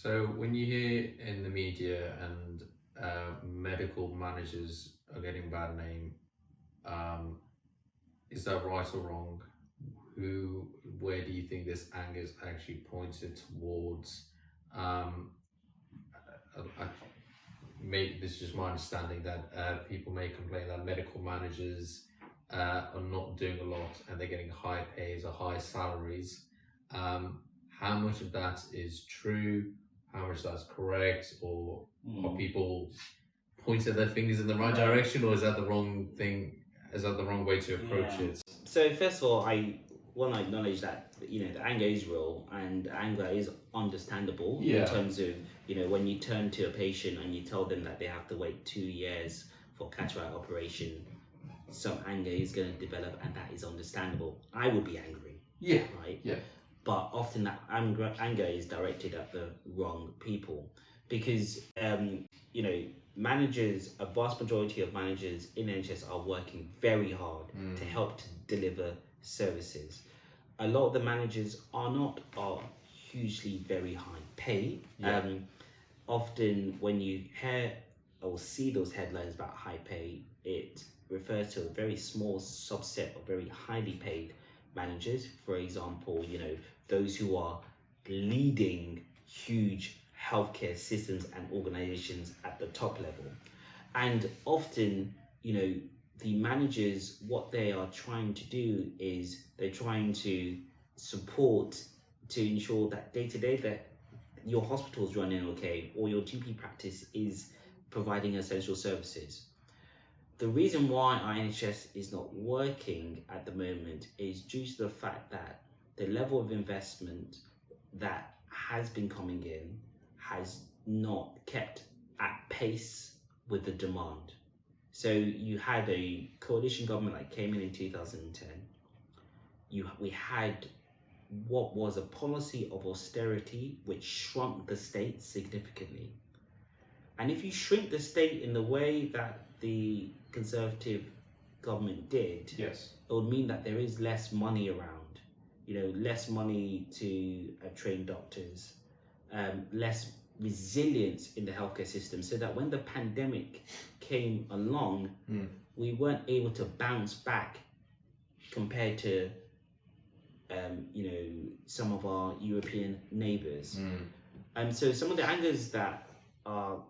So when you hear in the media and medical managers are getting bad name, um, is that right or wrong? Where do you think this anger is actually pointed towards? Um, this is just my understanding that people may complain that medical managers are not doing a lot and they're getting high pays or high salaries. How much of that is true? How much that's correct? Or are people pointing their fingers in the right direction, or is that the wrong thing? Is that the wrong way to approach it? So first of all, I want to acknowledge that the anger is real and anger is understandable in terms of when you turn to a patient and you tell them that they have to wait 2 years for cataract operation, some anger is going to develop, and that is understandable. I would be angry. Right. But often that anger is directed at the wrong people, because managers, a vast majority of managers in NHS are working very hard to help to deliver services. A lot of the managers are hugely very high paid. Often when you hear or see those headlines about high pay, it refers to a very small subset of very highly paid managers. For example, those who are leading huge healthcare systems and organizations at the top level. And often, the managers, what they are trying to do is they're trying to support to ensure that day to day that your hospital is running okay, or your GP practice is providing essential services. The reason why our NHS is not working at the moment is due to the fact that the level of investment that has been coming in has not kept at pace with the demand. So you had a coalition government that came in 2010. We had what was a policy of austerity which shrunk the state significantly. And if you shrink the state in the way that the Conservative government did, it would mean that there is less money around, less money to train doctors, less resilience in the healthcare system, so that when the pandemic came along, we weren't able to bounce back compared to some of our European neighbours. So some of the angers that are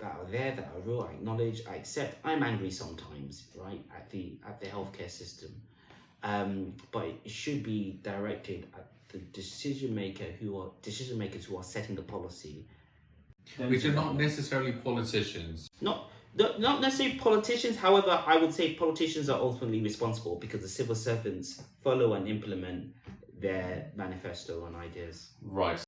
that are there, that are real, I acknowledge, I accept. I'm angry sometimes, right, at the healthcare system, but it should be directed at the decision makers who are setting the policy, which are not necessarily politicians. Not necessarily politicians. However, I would say politicians are ultimately responsible because the civil servants follow and implement their manifesto and ideas. Right.